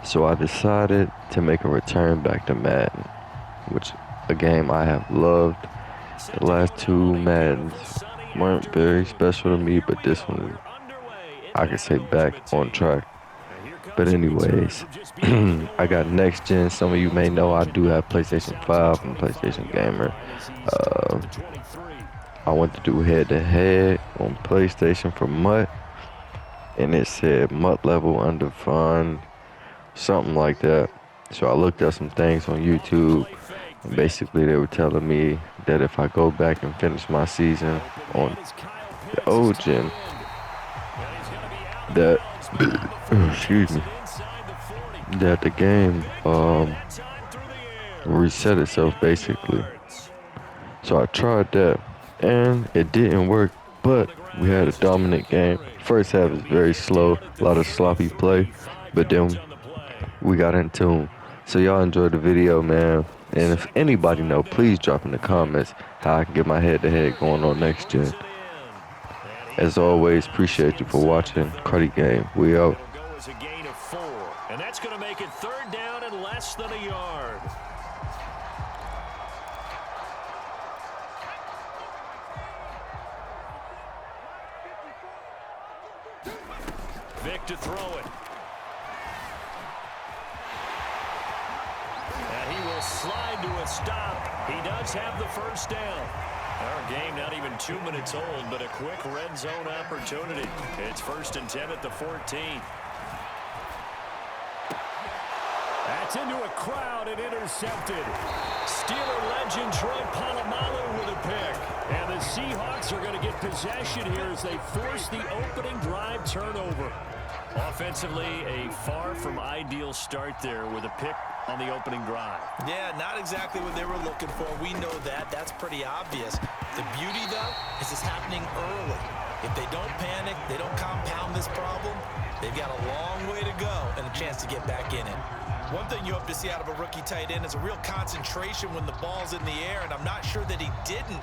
So I decided to make a return back to Madden, which a game I have loved. The last two Maddens weren't very special to me, but this one I could say back on track. But anyways, I got next gen. Some of you may know I do have PlayStation 5 and PlayStation Gamer. Uh, I went to do head to head on PlayStation for MUT, and it said MUT level undefined, something like that. So I looked up some things on YouTube, and basically they were telling me that if I go back and finish my season on the old gen, that excuse me, that the game reset itself basically. So I tried that, and it didn't work. But we had a dominant game. First half is very slow, a lot of sloppy play, but then we got in tune. So y'all enjoyed the video, man. And if anybody know, please drop in the comments how I can get my head-to-head going on next gen. As always, appreciate you for watching. Cruddy Game. We out. And that's going to make it third down and less than a yard. Vic to throw it. And he will slide to a stop. He does have the first down. Our game not even 2 minutes old, but a quick red zone opportunity. It's 1st and 10 at the 14. That's into a crowd and intercepted. Steeler legend Troy Polamalu with a pick. And the Seahawks are going to get possession here as they force the opening drive turnover. Offensively, a far from ideal start there with a pick on the opening drive. Yeah, not exactly what they were looking for. We know that. That's pretty obvious. The beauty, though, is it's happening early. If they don't panic, they don't compound this problem, they've got a long way to go and a chance to get back in it. One thing you hope to see out of a rookie tight end is a real concentration when the ball's in the air, and I'm not sure that he didn't,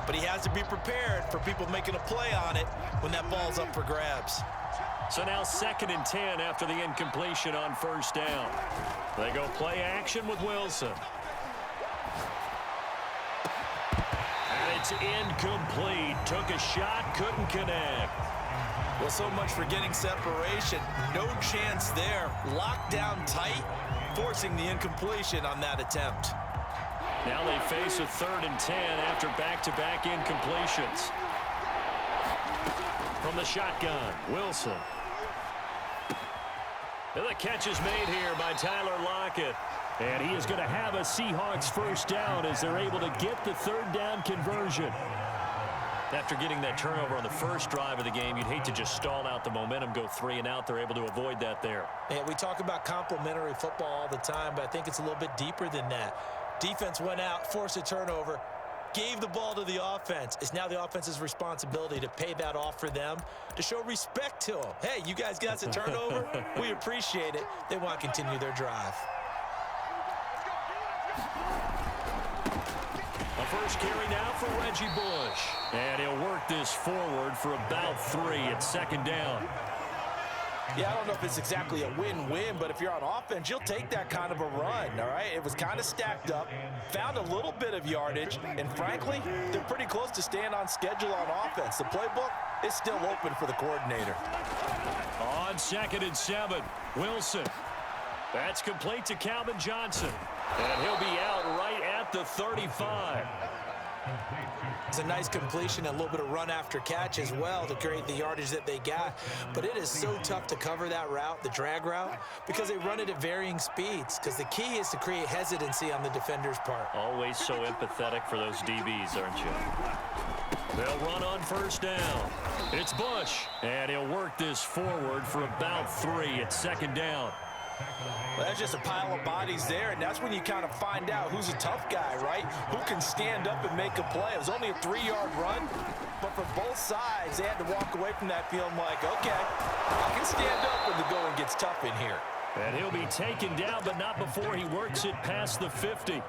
but he has to be prepared for people making a play on it when that ball's up for grabs. So now 2nd and 10 after the incompletion on 1st down. They go play action with Wilson. And it's incomplete. Took a shot, couldn't connect. Well, so much for getting separation. No chance there. Locked down tight, forcing the incompletion on that attempt. Now they face a 3rd and 10 after back-to-back incompletions. From the shotgun, Wilson. And the catch is made here by Tyler Lockett. And he is going to have a Seahawks first down as they're able to get the 3rd down conversion. After getting that turnover on the first drive of the game, you'd hate to just stall out the momentum, go 3 and out. They're able to avoid that there. Yeah, we talk about complementary football all the time, but I think it's a little bit deeper than that. Defense went out, forced a turnover, gave the ball to the offense. It's now the offense's responsibility to pay that off for them, to show respect to them. Hey, you guys got a turnover? We appreciate it. They want to continue their drive. A first carry now for Reggie Bush. And he'll work this forward for about 3 at 2nd down. Yeah, I don't know if it's exactly a win-win, but if you're on offense, you'll take that kind of a run, all right? It was kind of stacked up, found a little bit of yardage, and frankly, they're pretty close to staying on schedule on offense. The playbook is still open for the coordinator. On 2nd and 7, Wilson. That's complete to Calvin Johnson. And he'll be out right at the 35. It's a nice completion and a little bit of run after catch as well to create the yardage that they got. But it is so tough to cover that route, the drag route, because they run it at varying speeds. Because the key is to create hesitancy on the defender's part. Always so empathetic for those DBs, aren't you? They'll run on 1st down. It's Bush. And he'll work this forward for about 3 at 2nd down. Well, that's just a pile of bodies there, and that's when you kind of find out who's a tough guy, right? Who can stand up and make a play. It was only a 3-yard run, but for both sides, they had to walk away from that feeling like, okay, I can stand up when the going gets tough in here. And he'll be taken down, but not before he works it past the 50.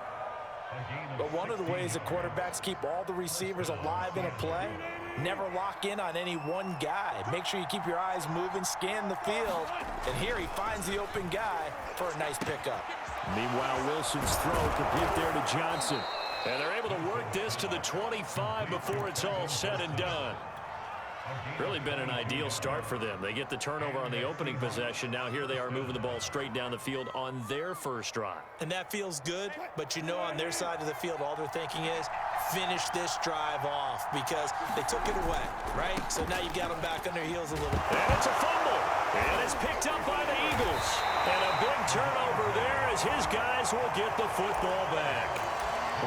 But one of the ways that quarterbacks keep all the receivers alive in a play never lock in on any one guy. Make sure you keep your eyes moving, scan the field, and here he finds the open guy for a nice pickup. Meanwhile, Wilson's throw complete there to Johnson. And they're able to work this to the 25 before it's all said and done. Really been an ideal start for them. They get the turnover on the opening possession. Now here they are moving the ball straight down the field on their first drive. And that feels good, but you know on their side of the field, all they're thinking is finish this drive off because they took it away, right? So now you've got them back on their heels a little bit. And it's a fumble. And it's picked up by the Eagles. And a big turnover there as his guys will get the football back.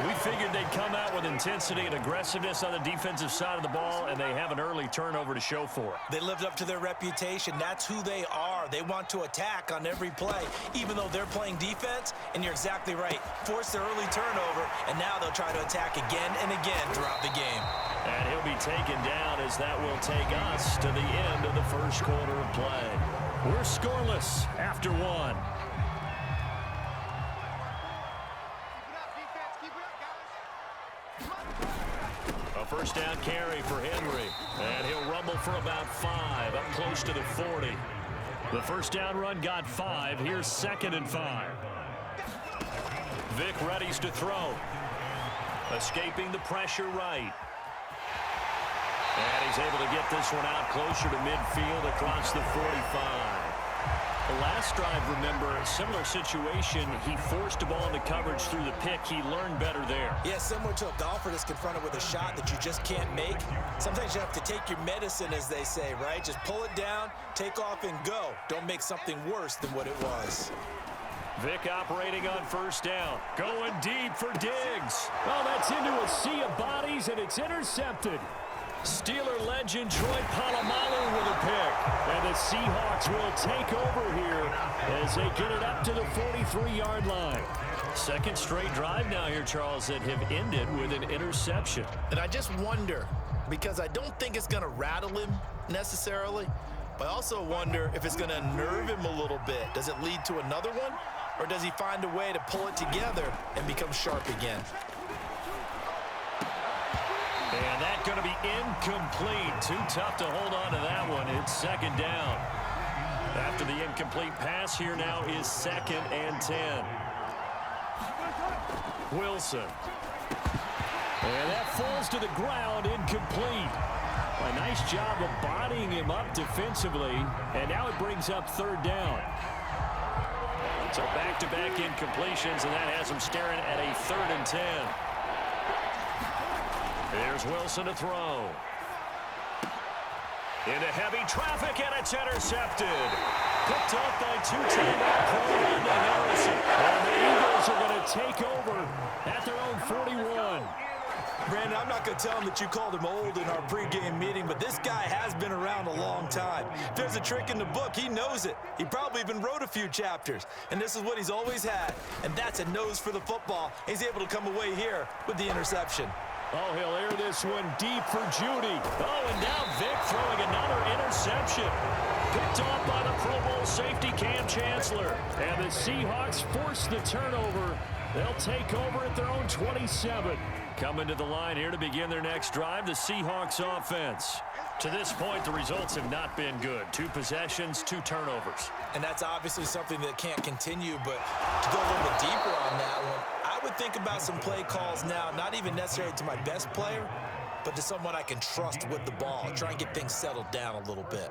We figured they'd come out with intensity and aggressiveness on the defensive side of the ball, and they have an early turnover to show for it. They lived up to their reputation. That's who they are. They want to attack on every play, even though they're playing defense. And you're exactly right. Force the early turnover, and now they'll try to attack again and again throughout the game. And he'll be taken down as that will take us to the end of the first quarter of play. We're scoreless after one. A first down carry for Henry. And he'll rumble for about 5, up close to the 40. The first down run got 5. Here's 2nd and 5. Vic readies to throw. Escaping the pressure right. And he's able to get this one out closer to midfield across the 45. The last drive, remember, a similar situation. He forced a ball into coverage through the pick. He learned better there. Yeah, similar to a golfer that's confronted with a shot that you just can't make. Sometimes you have to take your medicine, as they say, right? Just pull it down, take off, and go. Don't make something worse than what it was. Vic operating on first down. Going deep for Diggs. Oh, that's into a sea of bodies, and it's intercepted. Steeler legend Troy Polamalu with a pick. And the Seahawks will take over here as they get it up to the 43-yard line. Second straight drive now here, Charles, that have ended with an interception. And I just wonder, because I don't think it's going to rattle him necessarily, but I also wonder if it's going to unnerve him a little bit. Does it lead to another one? Or does he find a way to pull it together and become sharp again? And that's going to be incomplete. Too tough to hold on to that one. It's 2nd down. After the incomplete pass, here now is 2nd and 10. Wilson. And that falls to the ground, incomplete. A nice job of bodying him up defensively. And now it brings up 3rd down. So back-to-back incompletions, and that has him staring at a 3rd and 10. Here's Wilson to throw. Into heavy traffic, and it's intercepted. Picked off by two-time All-Pro Randy Harrison. And the Eagles are going to take over at their own 41. Brandon, I'm not going to tell him that you called him old in our pregame meeting, but this guy has been around a long time. If there's a trick in the book, he knows it. He probably even wrote a few chapters, and this is what he's always had, and that's a nose for the football. He's able to come away here with the interception. Oh, he'll air this one deep for Judy. Oh, and now Vic throwing another interception. Picked off by the Pro Bowl safety Cam Chancellor. And the Seahawks force the turnover. They'll take over at their own 27. Coming to the line here to begin their next drive, the Seahawks offense. To this point, the results have not been good. 2 possessions, 2 turnovers. And that's obviously something that can't continue, but to go a little bit deeper on that one, I would think about some play calls now, not even necessarily to my best player, but to someone I can trust with the ball. Try and get things settled down a little bit.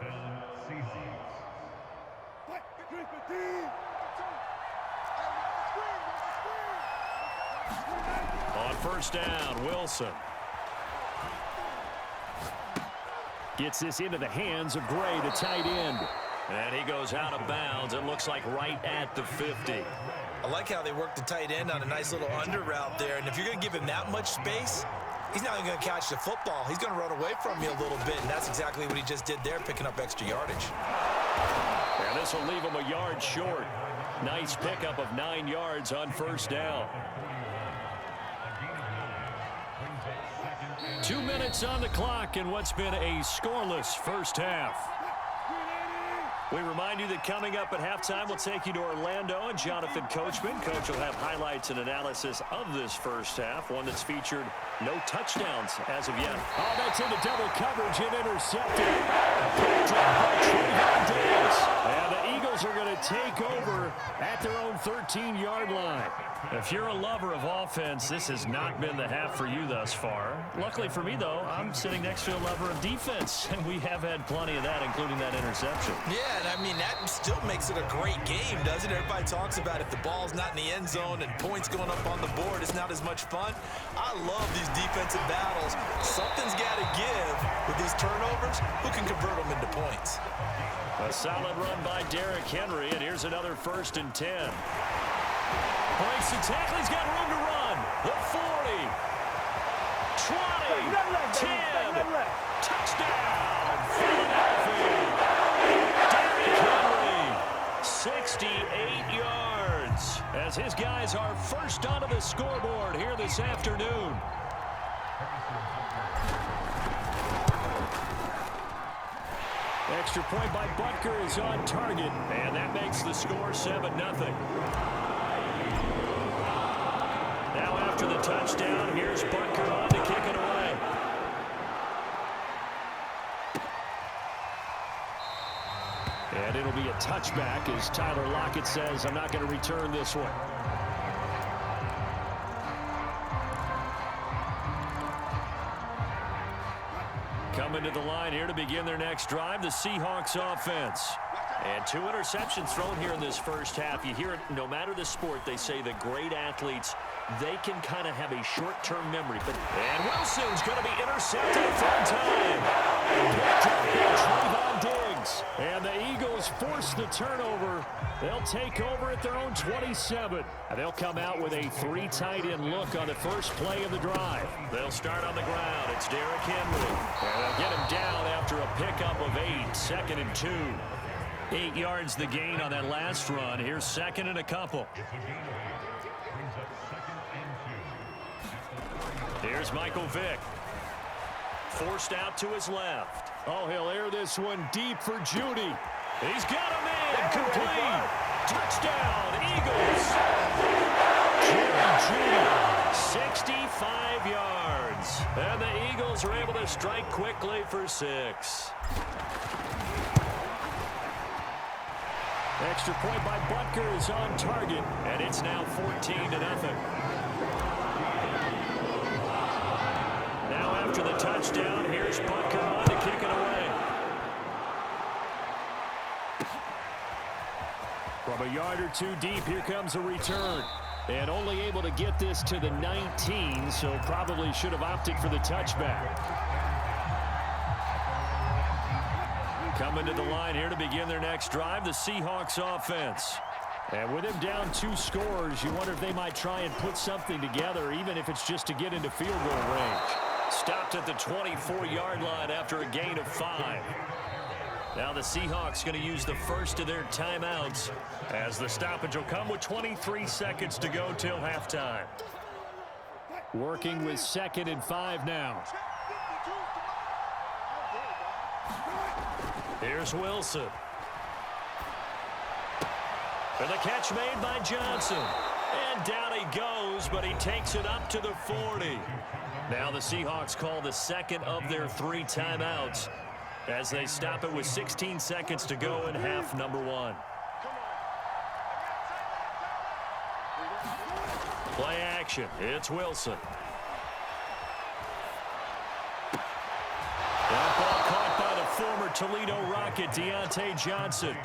On first down, Wilson. Gets this into the hands of Gray, the tight end. And he goes out of bounds. It looks like right at the 50. I like how they work the tight end on a nice little under route there. And if you're going to give him that much space, he's not even going to catch the football. He's going to run away from you a little bit, and that's exactly what he just did there, picking up extra yardage. And this will leave him a yard short. Nice pickup of 9 yards on first down. 2 minutes on the clock in what's been a scoreless first half. We remind you that coming up at halftime, we'll take you to Orlando and Jonathan Coachman. Coach will have highlights and analysis of this first half, one that's featured no touchdowns as of yet. Oh, that's into double coverage and intercepted. Picked up by Trayvon Diggs. And the Eagles are going to take over at their own 13-yard line. If you're a lover of offense, this has not been the half for you thus far. Luckily for me, though, I'm sitting next to a lover of defense, and we have had plenty of that, including that interception. Yeah, and I mean, that still makes it a great game, doesn't it? Everybody talks about if the ball's not in the end zone and points going up on the board, it's not as much fun. I love these defensive battles. Something's got to give with these turnovers. Who can convert them into points? A solid run by Derrick Henry, and here's another 1st and 10. Breaks the tackle. He's got room to run. The 40. 20. 10. Touchdown. Philadelphia. Derrick Henry. 68 yards. As his guys are first onto the scoreboard here this afternoon. Extra point by Butker is on target, and that makes the score 7-0. Now after the touchdown, here's Butker on to kick it away. And it'll be a touchback as Tyler Lockett says, I'm not going to return this one. Coming to the line here to begin their next drive, the Seahawks offense. And 2 interceptions thrown here in this first half. You hear it, no matter the sport, they say the great athletes, they can kind of have a short-term memory. And Wilson's going to be intercepted a third time. Picked up by Trayvon Diggs. And the Eagles force the turnover. They'll take over at their own 27. And they'll come out with a 3 tight end look on the first play of the drive. They'll start on the ground. It's Derrick Henry. And they'll get him down after a pickup of 8. 2nd and 2. 8 yards the gain on that last run. Here's 2nd and a couple. Here's Michael Vick. Forced out to his left. Oh, he'll air this one deep for Judy. He's got him in. Complete. Touchdown, Eagles. Judy, 65 yards. And the Eagles are able to strike quickly for 6. Extra point by Butker is on target. And it's now 14-0. Now after the touchdown, here's Butker on to kick it away. From a yard or 2 deep, here comes a return. And only able to get this to the 19, so probably should have opted for the touchback. Coming to the line here to begin their next drive, the Seahawks offense. And with him down 2 scores, you wonder if they might try and put something together, even if it's just to get into field goal range. Stopped at the 24-yard line after a gain of 5. Now the Seahawks going to use the first of their timeouts as the stoppage will come with 23 seconds to go till halftime. Working with 2nd and 5 now. Here's Wilson. And the catch made by Johnson. And down he goes, but he takes it up to the 40. Now the Seahawks call the 2nd of their 3 timeouts as they stop it with 16 seconds to go in half number 1. Play action. It's Wilson. That ball caught by the former Toledo Rocket, Deontay Johnson.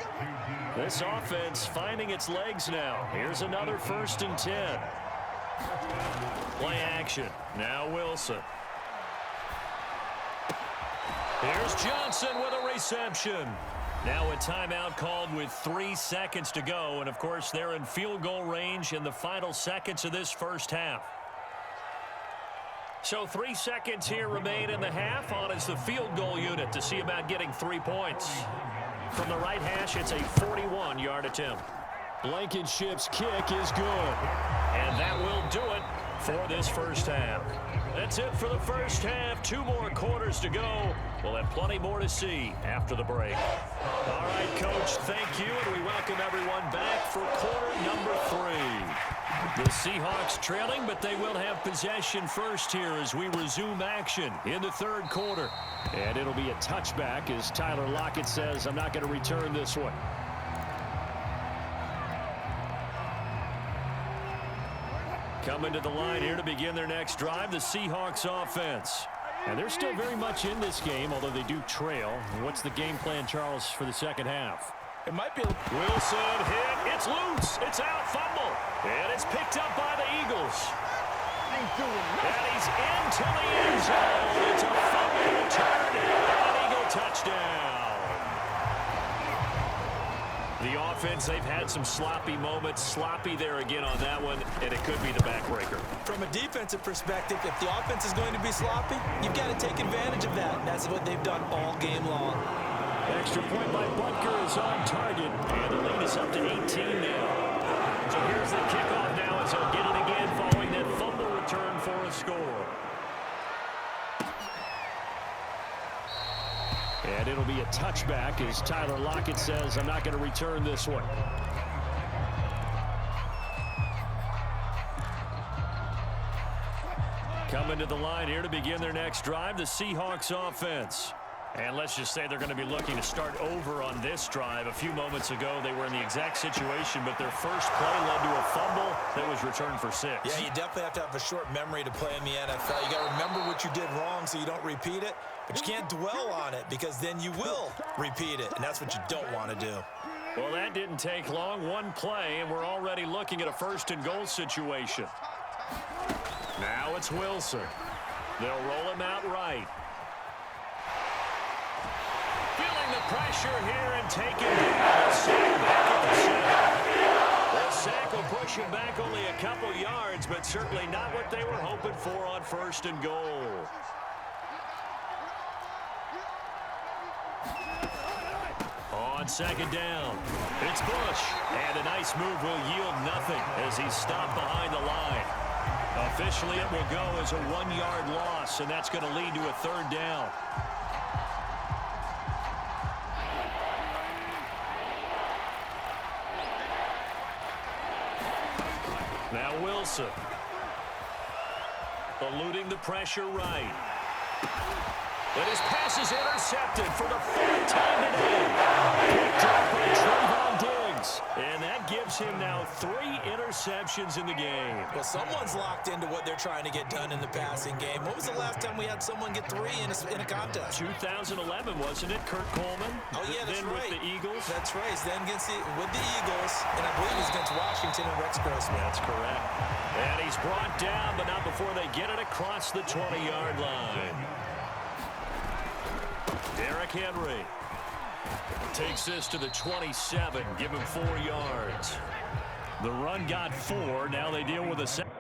This offense finding its legs now. Here's another 1st and 10. Play action. Now Wilson. Here's Johnson with a reception. Now a timeout called with 3 seconds to go. And, of course, they're in field goal range in the final seconds of this first half. So 3 seconds here remain in the half. On is the field goal unit to see about getting 3 points. From the right hash, it's a 41-yard attempt. Blankenship's kick is good. And that will do it for this first half. That's it for the first half. 2 more quarters to go. We'll have plenty more to see after the break. All right, Coach, thank you, and we welcome everyone back for quarter number 3. The Seahawks trailing, but they will have possession first here as we resume action in the third quarter. And it'll be a touchback as Tyler Lockett says, I'm not going to return this one. Coming to the line here to begin their next drive, the Seahawks offense. And they're still very much in this game, although they do trail. What's the game plan, Charles, for the second half? It might be Wilson hit. It's loose. It's out. Fumble. And it's picked up by the Eagles. And he's into the end zone. It's a fumble return and an Eagle touchdown. The offense, they've had some sloppy moments. Sloppy there again on that one, and it could be the backbreaker. From a defensive perspective, if the offense is going to be sloppy, you've got to take advantage of that. That's what they've done all game long. Extra point by Butker is on target, and the lead is up to 18 now. So here's the kickoff now as he'll get it again following that fumble return for a score. And it'll be a touchback as Tyler Lockett says, I'm not going to return this one. Coming to the line here to begin their next drive, the Seahawks offense. And let's just say they're going to be looking to start over on this drive. A few moments ago, they were in the exact situation, but their first play led to a fumble that was returned for 6. Yeah, you definitely have to have a short memory to play in the NFL. You got to remember what you did wrong so you don't repeat it, but you can't dwell on it because then you will repeat it, and that's what you don't want to do. Well, that didn't take long. One play, and we're already looking at a first-and-goal situation. Now it's Wilson. They'll roll him out right. Feeling the pressure here and taking down. Sack back at the center. The sack will push him back only a couple yards, but certainly not what they were hoping for on first and goal. On second down, it's Bush. And a nice move will yield nothing as he's stopped behind the line. Officially, it will go as a 1-yard loss, and that's going to lead to a third down. Now Wilson. Eluding the pressure right. But his pass is intercepted for the 4th time today. Picked up by Trayvon Diggs. And that gives him now 3 interceptions in the game. Well, someone's locked into what they're trying to get done in the passing game. When was the last time we had someone get 3 in a contest? 2011, wasn't it? Kurt Coleman. Oh, yeah, that's then right. With the Eagles. That's right. Then with the Eagles, and I believe he's against Washington and Rex Grossman. That's correct. And he's brought down, but not before they get it across the 20-yard line. Derrick Henry takes this to the 27, give him 4 yards. The run got 4. Now they deal with a 7.